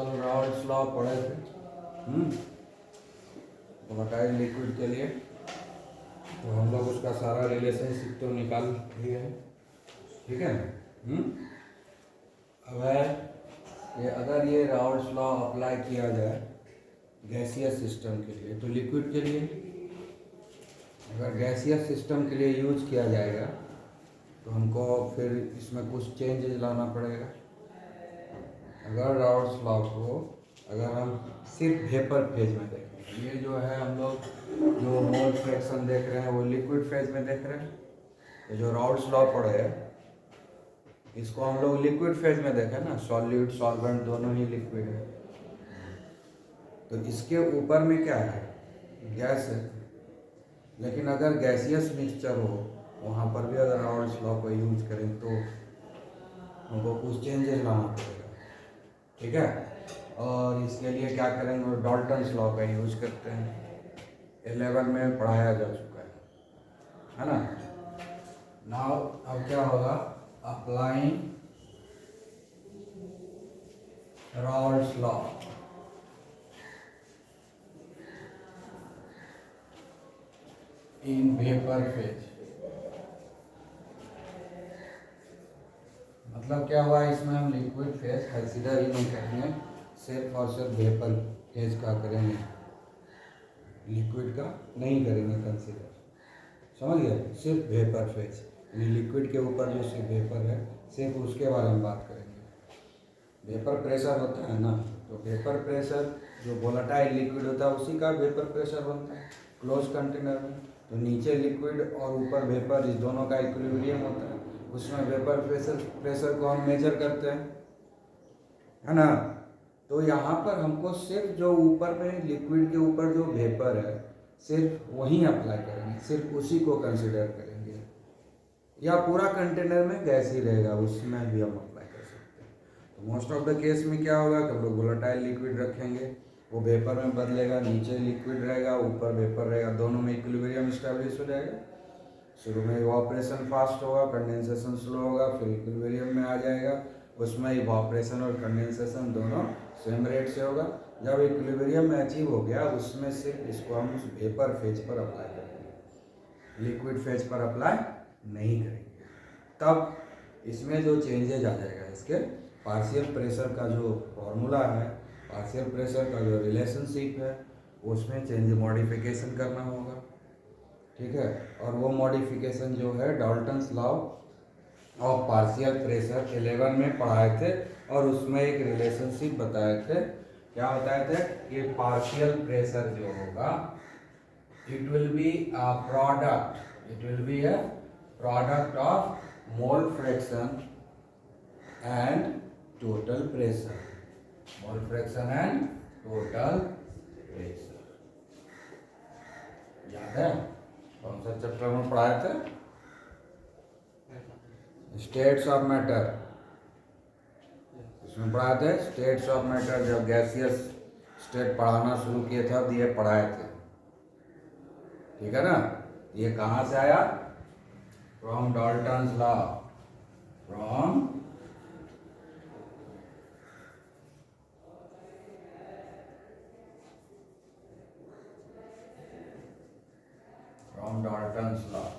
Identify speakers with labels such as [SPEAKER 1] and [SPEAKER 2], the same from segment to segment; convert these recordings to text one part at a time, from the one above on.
[SPEAKER 1] कल Raoult's law पढ़े थे वोलेटाइल लिक्विड के लिए, तो हम लोग उसका सारा रिलेशनशिप तो निकाल लिए हैं, ठीक है। अब अगर ये राउल्स लॉ अप्लाई किया जाए गैसियस सिस्टम के लिए, तो लिक्विड के लिए अगर गैसियस सिस्टम के लिए यूज किया जाएगा तो हमको फिर इसमें कुछ चेंजेस लाना पड़ेगा। अगर राउल्स लॉ को अगर हम सिर्फ वेपर फेज में देखें, ये जो है हम लोग जो मोल फ्रैक्शन देख रहे हैं वो लिक्विड फेज में देख रहे हैं। ये जो राउल्स लॉ पढ़े है इसको हम लोग लिक्विड फेज में देखें ना, सॉल्यूट सॉल्वेंट दोनों ही लिक्विड है। तो इसके ऊपर में क्या है, गैस है, लेकिन अगर गैसियस मिक्सचर हो वहाँ पर भी अगर राउल्स लॉ को यूज करें तो हमको कुछ चेंजेस लाना पड़ेगा, ठीक है। और इसके लिए क्या करेंगे, डाल्टन्स लॉ का यूज करते हैं, 11 में पढ़ाया जा चुका है ना। नाउ अब क्या होगा, applying Raoult's law in vapour phase. मतलब क्या हुआ, इसमें हम लिक्विड फेज कंसीडर ही नहीं करेंगे, सिर्फ और सिर्फ वेपर फेज का करेंगे, लिक्विड का नहीं करेंगे कंसीडर, समझ गए। सिर्फ वेपर फेज यानी लिक्विड के ऊपर जो सिर्फ वेपर है सिर्फ उसके बारे में बात करेंगे। वेपर प्रेशर होता है ना, तो वेपर प्रेशर जो वोलेटाइल लिक्विड होता है उसी का वेपर प्रेशर बनता है क्लोज कंटेनर में। तो नीचे लिक्विड और ऊपर वेपर, इस दोनों का इक्विलिब्रियम होता है, उसमें वेपर प्रेशर को हम मेजर करते हैं, है ना। तो यहाँ पर हमको सिर्फ जो ऊपर में लिक्विड के ऊपर जो वेपर है सिर्फ वहीं अप्लाई करेंगे, सिर्फ उसी को कंसिडर करेंगे, या पूरा कंटेनर में गैस ही रहेगा उसमें भी हम अप्लाई कर सकते हैं। तो मोस्ट ऑफ द केस में क्या होगा कि हम लोग वोलेटाइल लिक्विड रखेंगे, वो वेपर में बदलेगा, नीचे लिक्विड रहेगा ऊपर वेपर रहेगा, दोनों में इक्विलिब्रियम स्टैब्लिश हो जाएगा। शुरू में इवापोरेशन फास्ट होगा, कंडेंसेशन स्लो होगा, फिर इक्विलिब्रियम में आ जाएगा, उसमें इवापोरेशन और कंडेंसेशन दोनों सेम रेट से होगा। जब इक्विलिब्रियम में अचीव हो गया उसमें सिर्फ इसको हम उस वेपर फेज पर अप्लाई करेंगे, लिक्विड फेज पर अप्लाई नहीं करेंगे। तब इसमें जो चेंजेज आ जाएगा, इसके पार्शियल प्रेशर का जो फॉर्मूला है, पार्शियल प्रेशर का जो रिलेशनशिप है उसमें चेंज मॉडिफिकेशन करना होगा, ठीक है। और वो मॉडिफिकेशन जो है Dalton's law of partial pressure 11 में पढ़ाए थे, और उसमें एक रिलेशनशिप बताए थे। क्या बताए थे कि पार्शियल प्रेशर जो होगा it will be a product of mole fraction and total pressure, mole fraction and total pressure. याद है कौन सा चैप्टर में पढ़ाए थे, स्टेट्स ऑफ मैटर, इसमें पढ़ाए थे स्टेट्स ऑफ मैटर। जब गैसियस स्टेट पढ़ाना शुरू किए थे अब ये पढ़ाए थे, ठीक है ना। ये कहाँ से आया, from Dalton's law, from Dalton's law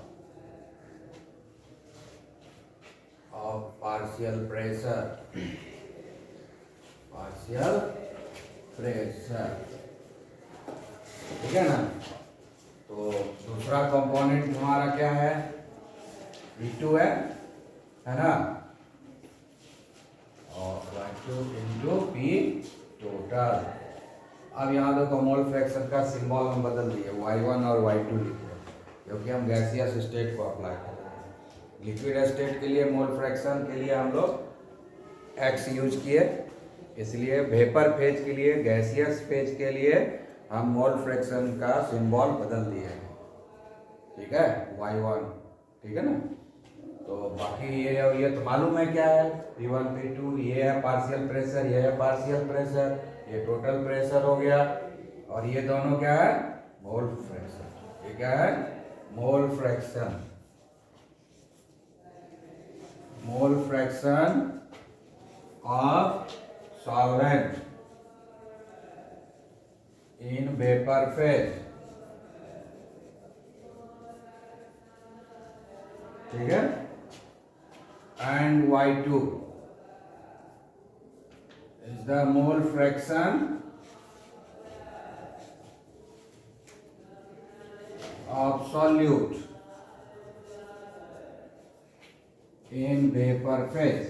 [SPEAKER 1] of partial pressure, ठीक है ना। तो दूसरा कंपोनेंट हमारा क्या है, V2 है ना, और Y2 इंटू P टोटल। अब यहाँ देखो मोल फ्रैक्शन का सिंबल हम बदल दिए, Y1 और Y2 लिखे, क्योंकि हम गैसियस स्टेट को अप्लाई कर रहे हैं। लिक्विड स्टेट के लिए मोल फ्रैक्शन के लिए हम लोग X यूज किए, इसलिए वेपर फेज के लिए, गैसियस फेज के लिए हम मोल फ्रैक्शन का सिंबल बदल दिए, ठीक है, Y1, ठीक है ना। तो बाकी ये तो मालूम है क्या है, P1 P2, ये है पार्शियल प्रेशर, ये है पार्शियल प्रेशर, ये टोटल प्रेशर हो गया, और ये दोनों क्या है, मोल फ्रैक्शन। ये क्या है, mole fraction, mole fraction of solvent, vapour phase, ठीक है, and Y2 is the mole fraction of solute in vapor phase.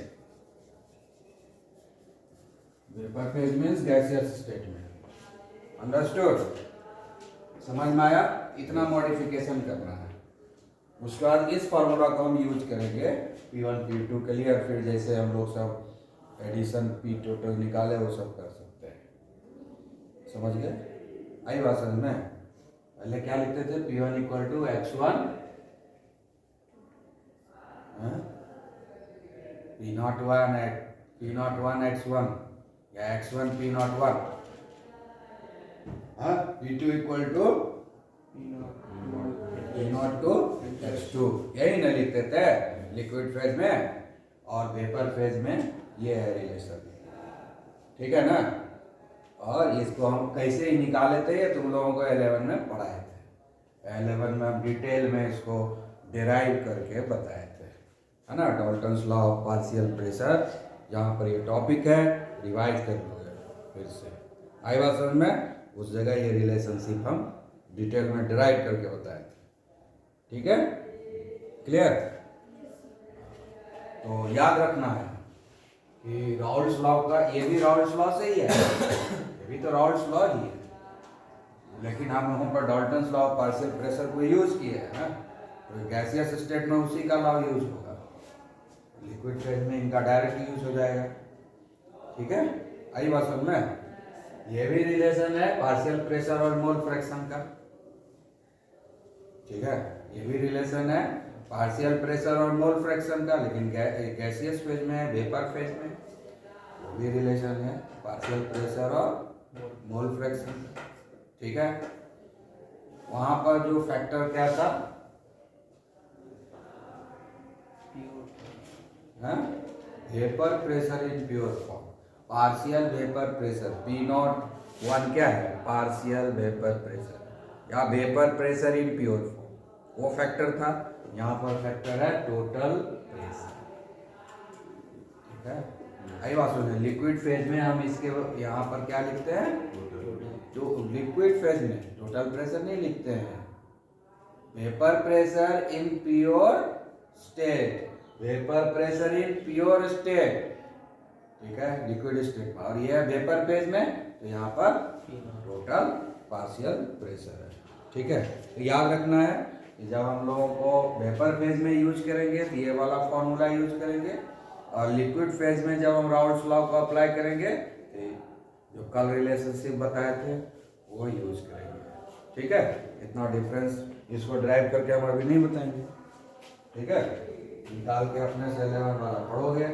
[SPEAKER 1] Vapor phase means gaseous state में. Understood? समझ में आया? इतना मॉडिफिकेशन करना है. उसके बाद इस फॉर्मूला को हम यूज करेंगे P1 P2 के लिए, और फिर जैसे हम लोग सब एडिशन P टोटल निकाले वो सब कर सकते हैं. समझ गए? आई बात समझ में? पहले क्या लिखते थे? P1 equal to X1 P01 X1 या X1 P01, P2 equal to P02 X2. यही ना लिखते थे लिक्विड फेज में, और वेपर फेज में ये है रिलेशन. ठीक है ना? और इसको हम कैसे ही निकाले थे ये तुम लोगों को 11 में पढ़ाए थे. 11 में हम डिटेल में इसको डिराइव करके बताए थे, है ना. Dalton's law of partial pressure, जहाँ पर ये टॉपिक है रिवाइज कर लोगे फिर से. आई बात समझ में? उस जगह ये रिलेशनशिप हम डिटेल में डिराइव करके बताए थे. ठीक है, क्लियर? तो याद रखना है कि राउल्स लॉ का, ये भी राउल्स लॉ से ही है, ये भी तो राउल्स लॉ ही है, लेकिन हम वहाँ पर Dalton's law of partial pressure को यूज किए है ना. तो गैसियस स्टेट में उसी का लॉ यूज होगा, लिक्विड फेज में इनका डायरेक्ट यूज हो जाएगा. ठीक है, आई बात समझ में? ये भी रिलेशन है पार्शियल प्रेशर और मोल फ्रैक्शन का. ठीक है, ये भी रिलेशन है पार्शियल प्रेशर और मोल फ्रैक्शन का, लेकिन गैसियस फेज में, वेपर फेज में वो भी रिलेशन है पार्शियल प्रेशर और मोल फ्रैक्शन. ठीक है, वहां पर जो फैक्टर क्या था? Vapour pressure in pure form, partial vapour pressure. P01 क्या है? पार्शियल वेपर प्रेशर या vapour pressure in pure form, वो फैक्टर था. यहाँ पर फैक्टर है टोटल प्रेशर. ठीक है, आई बात सुनिए. लिक्विड फेज में हम इसके यहाँ पर क्या लिखते हैं? जो लिक्विड फेज में टोटल प्रेशर नहीं लिखते हैं, vapour pressure in pure state, vapour pressure in pure state. ठीक है, लिक्विड स्टेट में. और ये है वेपर फेज में, तो यहाँ पर टोटल पार्शियल प्रेशर है. ठीक है, तो याद रखना है कि जब हम लोगों को वेपर फेज में यूज करेंगे तो ये वाला फॉर्मूला यूज करेंगे, और लिक्विड फेज में जब हम राउल्स लॉ को अप्लाई करेंगे तो जो कल रिलेशनशिप बताए थे वो यूज करेंगे. ठीक है, इतना डिफरेंस इसको ड्राइव करके हम अभी नहीं बताएंगे. ठीक है, निकाल के अपने से 11 वाला पढ़ोगे.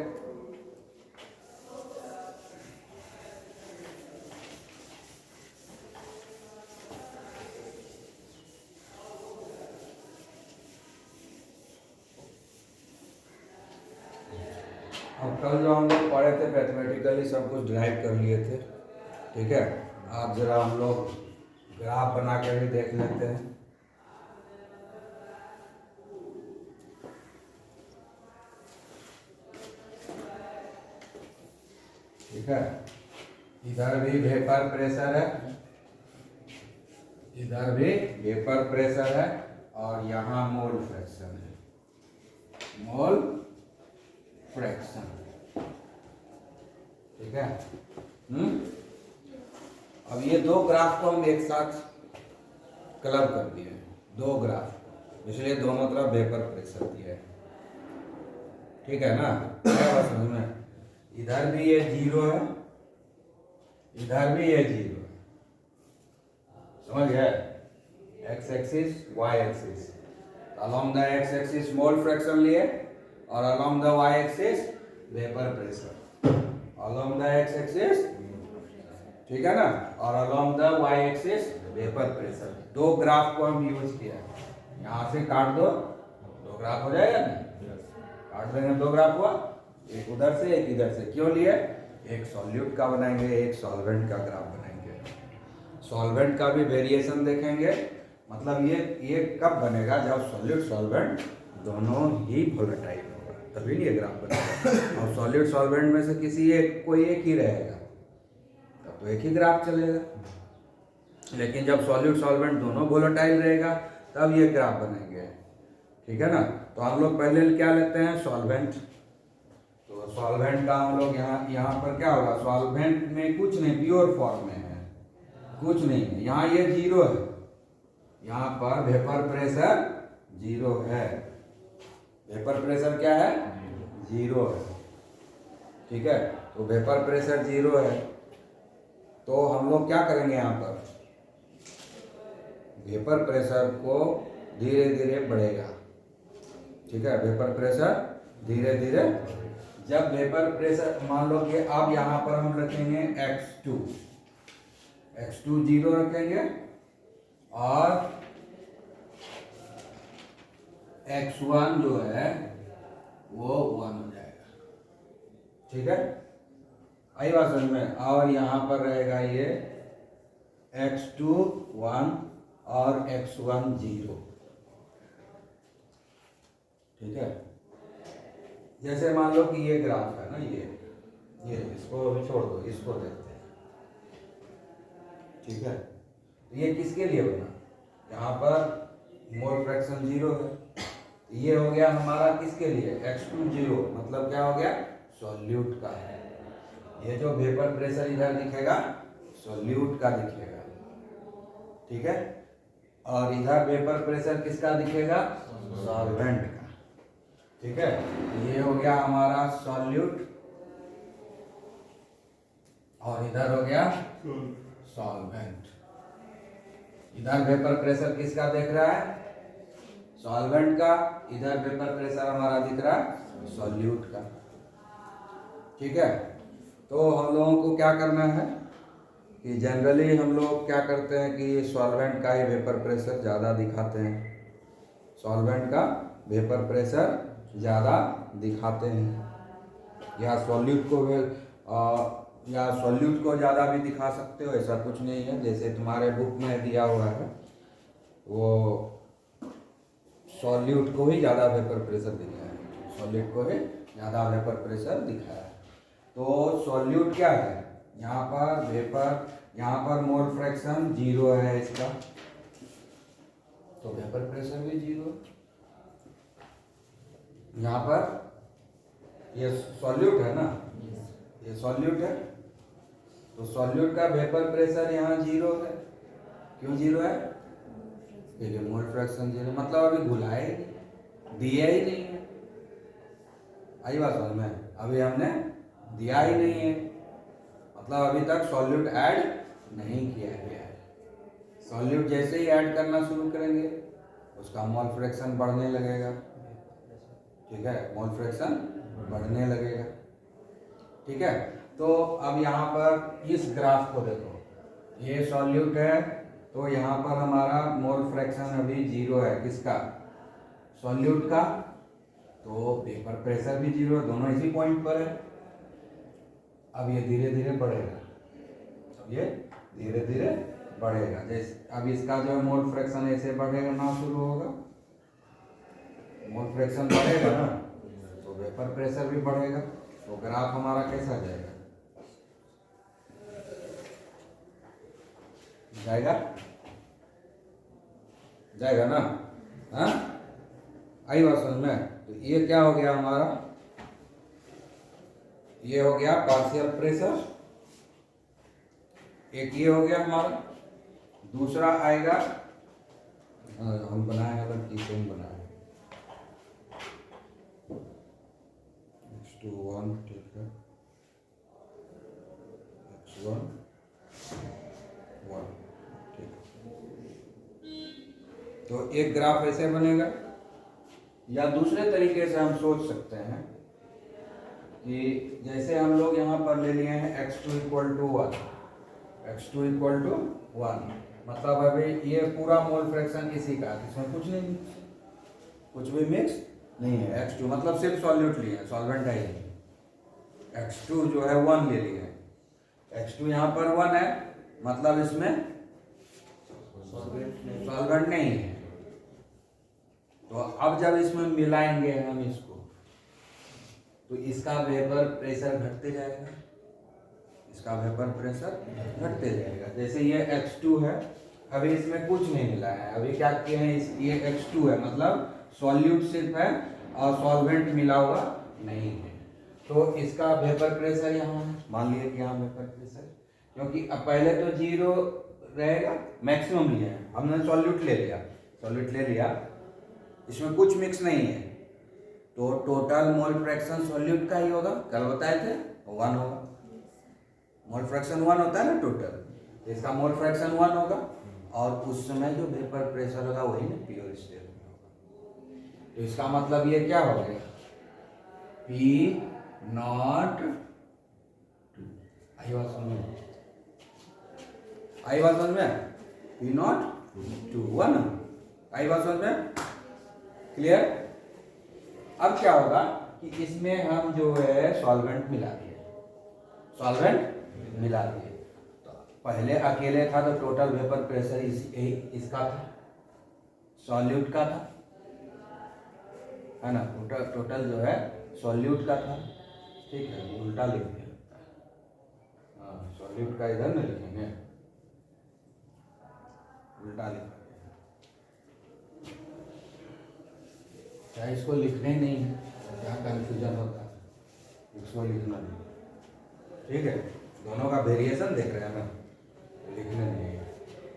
[SPEAKER 1] अब कल जो हम लोग पढ़े थे मैथमेटिकली सब कुछ ड्राइव कर लिए थे. ठीक है, आज जरा हम लोग ग्राफ बना के भी देख लेते हैं. ठीक है, इधर भी वेपर प्रेशर है, इधर भी वेपर प्रेशर है, और यहाँ मोल फ्रैक्शन है, मोल फ्रैक्शन. ठीक है. अब ये दो ग्राफ को हम एक साथ क्लब कर दिए, दो ग्राफ, इसलिए दोनों तरफ वेपर प्रेशर दिया है. ठीक है ना? क्या बात समझ में? इधर भी ये 0 है, इधर भी ये 0 है. समझ गए? X axis, Y axis. Along the X axis mole fraction लिए, और along the Y axis vapour pressure. Along the X axis, ठीक है ना, और along the Y axis vapour pressure. दो ग्राफ को हम यूज किया. यहाँ से काट दो, दो ग्राफ हो जाएगा ना? काट देंगे, दो ग्राफ हुआ, एक उधर से एक इधर से. क्यों लिए? एक सॉल्यूट का बनाएंगे, एक सॉल्वेंट का ग्राफ बनाएंगे. सॉल्वेंट का भी वेरिएशन देखेंगे। मतलब ये कब बनेगा, जब सॉलिड सॉल्वेंट दोनों ही वोलेटाइल होगा, तभी ये ग्राफ बनेगा। और सॉलिड सॉल्वेंट में से किसी कोई एक ही रहेगा तब तो एक ही ग्राफ चलेगा, लेकिन जब सॉलिड सॉल्वेंट दोनों वोलेटाइल रहेगा तब ये ग्राफ बनेंगे। ठीक है ना। तो हम लोग पहले क्या लेते हैं, सॉल्वेंट। तो सॉल्वेंट का हम लोग यहाँ पर क्या होगा, सॉल्वेंट में कुछ नहीं, प्योर फॉर्म में है, कुछ नहीं है। यहाँ ये जीरो है, यहाँ पर वेपर प्रेशर जीरो है। वेपर प्रेशर क्या है, जीरो है। ठीक है। तो वेपर प्रेशर जीरो है, तो हम लोग क्या करेंगे, यहाँ पर वेपर प्रेशर को धीरे धीरे बढ़ेगा। ठीक है। वेपर प्रेशर धीरे धीरे, जब वेपर प्रेशर मान लो कि अब यहाँ पर हम रखेंगे x2 जीरो रखेंगे और x1 जो है वो 1 हो जाएगा। ठीक है, आई बात समझ में। और यहाँ पर रहेगा ये x2 1 और x1 0। ठीक है। जैसे मान लो कि ये ग्राफ है ना, ये इसको अभी छोड़ दो, इसको देखते हैं। ठीक है। तो ये किसके लिए बना, यहाँ पर मोल फ्रैक्शन जीरो है, ये हो गया हमारा किसके लिए, x2 0, मतलब क्या हो गया, सॉल्यूट का है। ये जो वेपर प्रेशर इधर दिखेगा सॉल्यूट का दिखेगा। ठीक है। और इधर वेपर प्रेशर किसका दिखेगा, सॉल्वेंट का। ठीक है। ये हो गया हमारा सॉल्यूट और इधर हो गया सॉल्वेंट। इधर वेपर प्रेशर किसका देख रहा है, सॉल्वेंट का, इधर वेपर प्रेशर हमारा दिख रहा है सॉल्यूट का। ठीक है। तो हम लोगों को क्या करना है कि जनरली हम लोग क्या करते हैं कि सॉल्वेंट का ही वेपर प्रेशर ज़्यादा दिखाते हैं, सॉल्वेंट का वेपर प्रेशर ज़्यादा दिखाते हैं, या सॉल्यूट को ज़्यादा भी दिखा सकते हो, ऐसा कुछ नहीं है। जैसे तुम्हारे बुक में दिया हुआ है वो सॉल्यूट को ही ज़्यादा वेपर प्रेशर दिखाया है, सॉल्यूट को ही ज़्यादा वेपर प्रेशर दिखाया है। तो सॉल्यूट क्या है, यहाँ पर वेपर, यहाँ पर मोल फ्रैक्शन जीरो है इसका, तो वेपर प्रेशर भी जीरो। यहाँ पर ये सॉल्यूट है ना, ये सॉल्यूट है, तो सॉल्यूट का वेपर प्रेशर यहाँ जीरो है। क्यों जीरो है, क्योंकि मोल फ्रैक्शन जीरो, मतलब अभी घुलाया ही नहीं, दिया ही नहीं है। आई बात समझ में, अभी हमने दिया ही नहीं है, मतलब अभी तक सॉल्यूट ऐड नहीं किया गया है। सॉल्यूट जैसे ही ऐड करना शुरू करेंगे उसका मोल फ्रैक्शन बढ़ने लगेगा। ठीक है, मोल फ्रैक्शन बढ़ने लगेगा। ठीक है। तो अब यहाँ पर इस ग्राफ को देखो, ये सॉल्यूट है, तो यहाँ पर हमारा मोल फ्रैक्शन अभी जीरो है, किसका, सॉल्यूट का, तो वेपर प्रेशर भी जीरो, दोनों इसी पॉइंट पर है। अब ये धीरे धीरे बढ़ेगा, अब ये धीरे धीरे बढ़ेगा। जैसे अब इसका जो मोल फ्रैक्शन ऐसे बढ़ेगा ना, शुरू होगा, मोल फ्रैक्शन बढ़ेगा ना, तो वेपर प्रेशर भी बढ़ेगा, तो ग्राफ हमारा कैसा जाएगा, जाएगा ना। हाँ, आई बात समझ में। तो ये क्या हो गया हमारा, ये हो गया पार्शियल प्रेशर, एक ये हो गया हमारा। दूसरा आएगा, हम बनाए अलग चीज हम बनाए x2 1, ठीक है, x1 1, ठीक है। तो एक ग्राफ ऐसे बनेगा, या दूसरे तरीके से हम सोच सकते हैं कि जैसे हम लोग यहाँ पर ले लिए हैं x2 = 1, x2 = 1, मतलब अभी ये पूरा मोल फ्रैक्शन इसी का, इसमें कुछ नहीं, कुछ भी मिक्स नहीं है। x2 मतलब सिर्फ सॉल्यूट लिए, सॉल्वेंट है ही, x2 जो है 1 ले लिए, x2 यहाँ पर 1 है, मतलब इसमें सॉल्वेंट नहीं है। तो अब जब इसमें मिलाएंगे हम इसको तो इसका वेपर प्रेशर घटते जाएगा, इसका वेपर प्रेशर घटते जाएगा। जैसे ये X2 है, अभी इसमें कुछ नहीं मिला है, अभी क्या किए हैं, ये X2 है मतलब सॉल्यूट सिर्फ है और सॉल्वेंट मिला हुआ नहीं है। तो इसका वेपर प्रेशर यहाँ है, मान लिया कि यहाँ वेपर प्रेशर, क्योंकि अब पहले तो 0 रहेगा, मैक्सिमम लिया है हमने, सॉल्यूट ले लिया, इसमें कुछ मिक्स नहीं है, तो टोटल मोल फ्रैक्शन सॉल्यूट का ही होगा, कल बताए थे 1 होगा, मोल फ्रैक्शन 1 होता है ना टोटल, तो इसका मोल फ्रैक्शन 1 होगा और उस समय जो वेपर प्रेशर होगा वही ना प्योर स्टेट में होगा। तो इसका मतलब ये क्या हो गया, P0 आई बात समझ में, P0 2 1 आई बात समझ में, क्लियर। अब क्या होगा कि इसमें हम जो है सॉल्वेंट मिला दिए, तो पहले अकेले था तो टोटल वेपर प्रेशर इसका था, सॉल्यूट का था, है ना, टोटल जो है सॉल्यूट का था, ठीक है, उल्टा लिख दिया, हाँ सॉल्यूट का इधर में लिखेंगे, उल्टा लिखा, क्या इसको लिखने ही नहीं है, क्या कंफ्यूजन होता है, इसको लिखना नहीं, ठीक है, दोनों का वेरिएशन देख रहे हैं ना, लिखने नहीं है।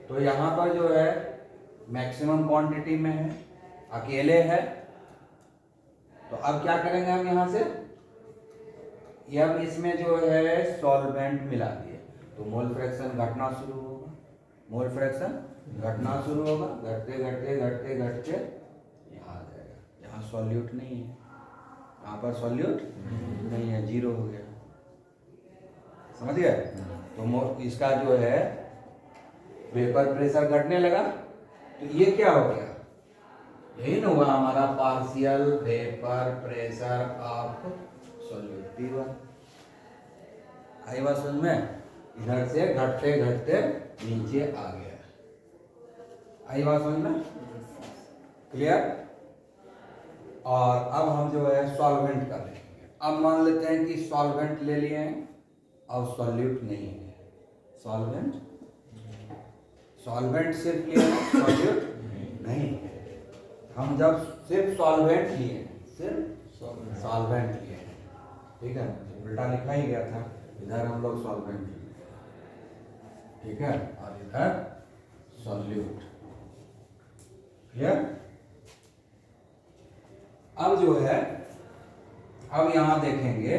[SPEAKER 1] तो यहाँ पर जो है मैक्सिमम क्वांटिटी में है, अकेले है, तो अब क्या करेंगे हम यहाँ से, ये अब इसमें जो है सॉल्वेंट मिला दिए तो मोल फ्रैक्शन घटना शुरू होगा, घटते घटते यहाँ आ जाएगा, यहाँ सॉल्यूट नहीं है, यहाँ पर सॉल्यूट नहीं है, 0 हो गया, समझ गए। तो इसका जो है वेपर प्रेशर घटने लगा, तो ये क्या हो गया, यही ना हुआ हमारा partial vapour pressure of solute P1, आई बात समझ में, इधर से घटते घटते नीचे आ गया, आई बात समझ में, क्लियर। और अब हम जो है सॉल्वेंट कर लेंगे, अब मान लेते हैं कि सॉल्वेंट ले लिए हैं और सॉल्यूट नहीं है, सॉल्वेंट सिर्फ लिए हैं, सॉल्यूट नहीं है। हम जब सिर्फ सॉल्वेंट लिए हैं, ठीक है, उल्टा लिखा ही गया था, इधर हम लोग सॉल्वेंट लिए, ठीक है, और इधर सॉल्यूट, क्लियर। अब जो है, अब यहां देखेंगे,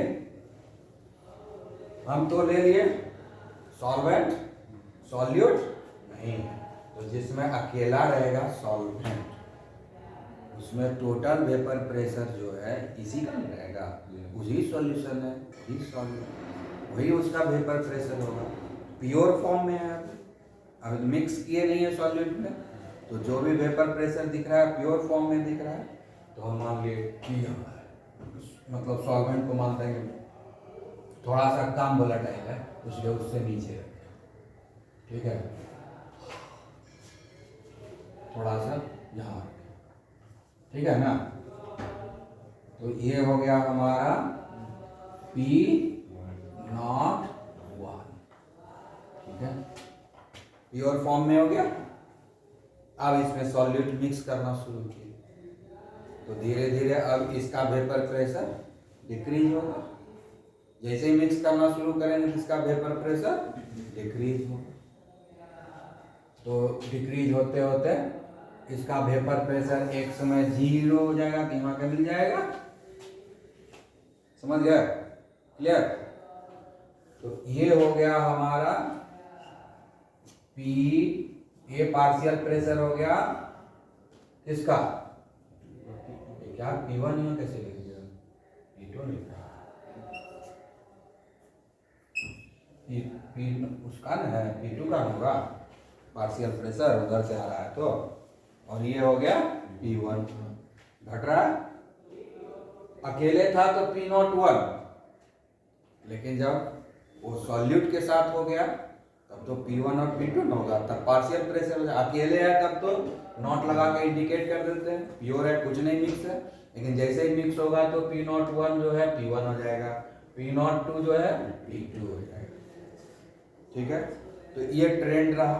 [SPEAKER 1] हम तो ले लिए सॉल्वेंट, सॉल्यूट नहीं है, तो जिसमें अकेला रहेगा सॉल्वेंट उसमें टोटल वेपर प्रेशर जो है इसी का नहीं रहेगा, उसी सॉल्यूशन है, वही उसका वेपर प्रेशर होगा, प्योर फॉर्म में है, अब मिक्स किए नहीं है सॉल्यूट में, तो जो भी वेपर प्रेशर दिख रहा है प्योर फॉर्म में दिख रहा है, तो हम मान लिए कि मतलब सॉल्वेंट को मान देंगे थोड़ा सा कम वोलेटाइल है, इसलिए उससे नीचे है, ठीक है, थोड़ा सा यहाँ, ठीक है ना। तो ये हो गया हमारा P0 1, ठीक है, प्योर फॉर्म में हो गया। अब इसमें सॉल्यूट मिक्स करना शुरू किया तो धीरे धीरे अब इसका वेपर प्रेशर डिक्रीज होगा, जैसे ही मिक्स करना शुरू करेंगे इसका वेपर प्रेशर डिक्रीज होगा, तो डिक्रीज होते होते इसका वेपर प्रेशर एक समय 0 हो जाएगा, तो यहाँ का मिल जाएगा, समझ गया, क्लियर। तो ये हो गया हमारा ये पार्शियल प्रेशर हो गया किसका, क्या P1 यहाँ कैसे लिख दिया, P2 लिखा, उसका ना है, P2 का होगा पार्शियल प्रेशर, उधर से आ रहा है तो, और ये हो गया P1, घट रहा है, अकेले था तो P0 1, लेकिन जब वो सॉल्यूट के साथ हो गया तब तो P1 और P2 न होगा, तब पार्शियल प्रेशर हो जाए। अकेले है तब तो नॉट लगा के इंडिकेट कर देते हैं, प्योर है, कुछ नहीं मिक्स है। लेकिन जैसे ही मिक्स होगा तो P01 जो है P1 हो जाएगा, P02 जो है P2 हो जाएगा। ठीक है, तो ये ट्रेंड रहा।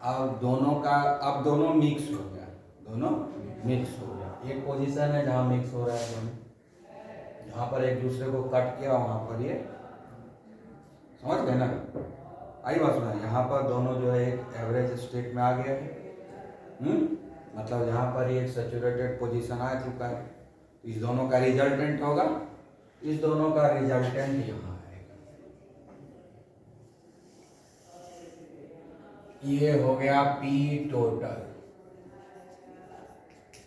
[SPEAKER 1] अब दोनों मिक्स हो गया, दोनों मिक्स हो गया। एक पोजीशन है जहाँ मिक्स हो रहा है दोनों, जहाँ पर एक दूसरे को कट किया वहाँ पर ये, समझ गए ना? आई बात सुना, यहाँ पर दोनों जो है एक एवरेज स्टेट में आ गया है। मतलब यहाँ पर ये एक सैचुरेटेड पोजीशन आ चुका है। इस दोनों का रिजल्टेंट होगा, इस दोनों का रिजल्टेंट यहाँ आएगा। ये हो गया P total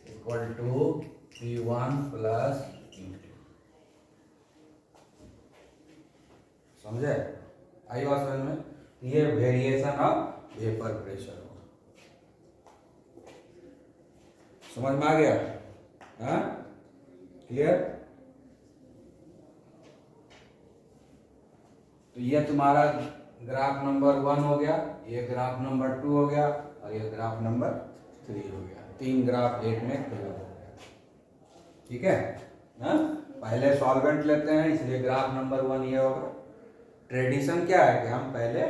[SPEAKER 1] equal to P1 plus P2। समझे? आई बात समझ में? ये वेरिएशन ऑफ वेपर प्रेशर होगा। समझ में आ गया? हाँ, क्लियर? तो ये तुम्हारा ग्राफ नंबर 1 हो गया, ये ग्राफ नंबर 2 हो गया और ये ग्राफ नंबर 3 हो गया। 3 ग्राफ एक में क्लियर हो गया। ठीक है ना? पहले सॉल्वेंट लेते हैं, इसलिए ग्राफ नंबर 1 ये होगा। ट्रेडिशन क्या है कि हम पहले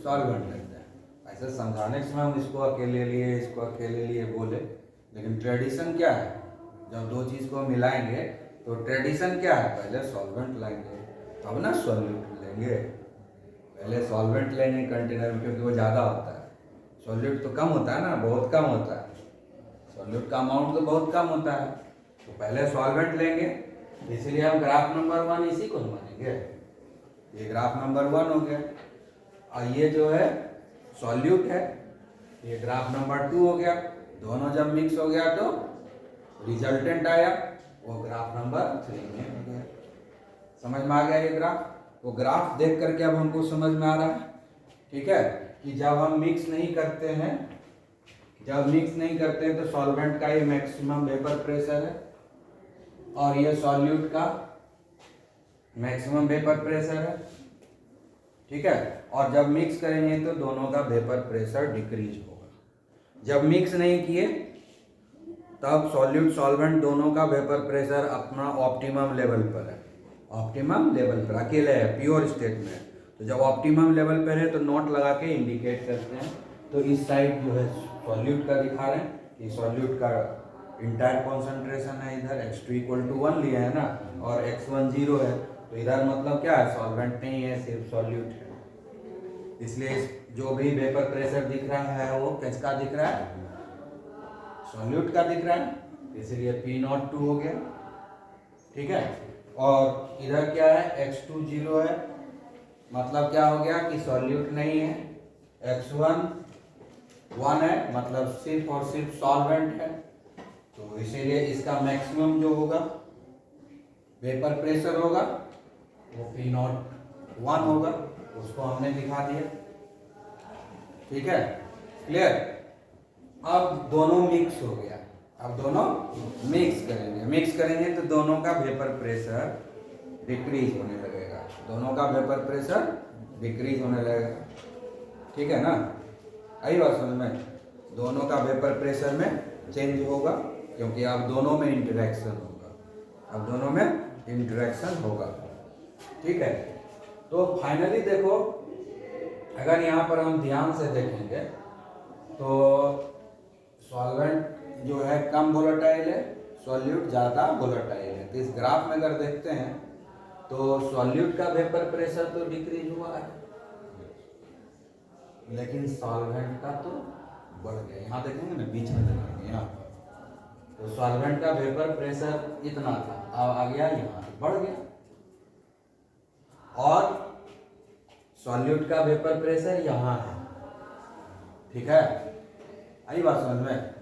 [SPEAKER 1] सॉल्वेंट लेते हैं। ऐसे समझाने के समय हम इसको अकेले लिए, इसको अकेले लिए बोले, लेकिन ट्रेडिशन क्या है? जब दो चीज़ को मिलाएंगे तो ट्रेडिशन क्या है? पहले सॉल्वेंट लाएंगे तब ना सॉल्यूट लेंगे। पहले सॉल्वेंट लेंगे कंटेनर में, क्योंकि वो ज़्यादा होता है। सॉल्यूट तो कम होता है ना, बहुत कम होता है। सॉल्यूट का अमाउंट तो बहुत कम होता है, तो पहले सॉल्वेंट लेंगे। इसलिए हम ग्राफ नंबर 1 इसी को मानेंगे। ये ग्राफ नंबर 1 हो गया, और ये जो है सॉल्यूट है, ये ग्राफ नंबर 2 हो गया। दोनों जब मिक्स हो गया तो रिजल्टेंट आया, वो ग्राफ नंबर 3 में हो गया। समझ में आ गया ये ग्राफ? वो ग्राफ देख करके अब हमको समझ में आ रहा है, ठीक है, कि जब हम मिक्स नहीं करते हैं, तो सॉल्वेंट का ये मैक्सिमम वेपर प्रेशर है और ये सॉल्यूट का मैक्सिमम वेपर प्रेशर है। ठीक है, और जब मिक्स करेंगे तो दोनों का वेपर प्रेशर डिक्रीज होगा। जब मिक्स नहीं किए तब सॉल्यूट सॉल्वेंट दोनों का वेपर प्रेशर अपना ऑप्टिमम लेवल पर है। ऑप्टिमम लेवल पर अकेले है, प्योर स्टेट में है। तो जब ऑप्टिमम लेवल पर है तो नोट लगा के इंडिकेट करते हैं। तो इस साइड जो है सॉल्यूट का दिखा रहे हैं कि सॉल्यूट का इंटायर कॉन्सेंट्रेशन है, इधर x2 = 1 लिया है ना, और x1 0 है, तो इधर मतलब क्या है? सॉल्वेंट नहीं है, सिर्फ सॉल्यूट है। इसलिए जो भी वेपर प्रेशर दिख रहा है वो किसका दिख रहा है? सॉल्यूट का दिख रहा है, इसलिए P02 हो गया। ठीक है, और इधर क्या है? x2 0 है, मतलब क्या हो गया कि सॉल्यूट नहीं है। x1 1 है, मतलब सिर्फ और सिर्फ सॉल्वेंट है। तो इसीलिए इसका मैक्सिमम जो होगा वेपर प्रेशर होगा वो P01 होगा, उसको हमने दिखा दिया। ठीक है, क्लियर? अब दोनों मिक्स हो गया, अब दोनों मिक्स करेंगे तो दोनों का वेपर प्रेशर डिक्रीज होने लगेगा, ठीक है ना? आई बात समझ में? दोनों का वेपर प्रेशर में चेंज होगा, क्योंकि अब दोनों में इंटरेक्शन होगा। ठीक है, तो फाइनली देखो, अगर यहाँ पर हम ध्यान से देखेंगे तो सॉल्वेंट जो है कम वोलेटाइल है, सॉल्यूट ज़्यादा वोलेटाइल है। तो इस ग्राफ में अगर देखते हैं तो सॉल्यूट का वेपर प्रेशर तो डिक्रीज हुआ है, लेकिन सॉल्वेंट का तो बढ़ गया। यहाँ देखेंगे ना, बीच में देखेंगे यहाँ पर, तो सॉल्वेंट का वेपर प्रेशर इतना था, अब आ गया यहाँ बढ़ गया, और सॉल्यूट का वेपर प्रेशर यहाँ है। ठीक है, आई बात समझ में?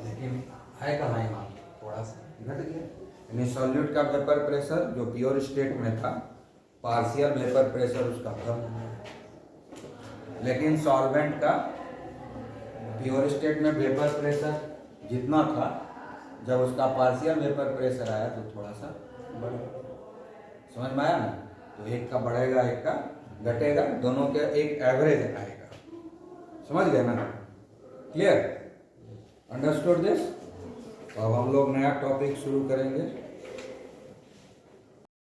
[SPEAKER 1] लेकिन है कहाँ? यहाँ थोड़ा सा घट गया, यानी सॉल्यूट का वेपर प्रेशर जो प्योर स्टेट में था, पार्शियल वेपर प्रेशर उसका कम है, लेकिन सॉल्वेंट का प्योर स्टेट में वेपर प्रेशर जितना था, जब उसका पार्शियल वेपर प्रेशर आया तो थोड़ा सा बढ़ा। समझ में आया ना? तो एक का बढ़ेगा, एक का घटेगा, दोनों का एक एवरेज आएगा। समझ गए ना? क्लियर? Understood this? तो अब हम लोग नया टॉपिक शुरू करेंगे।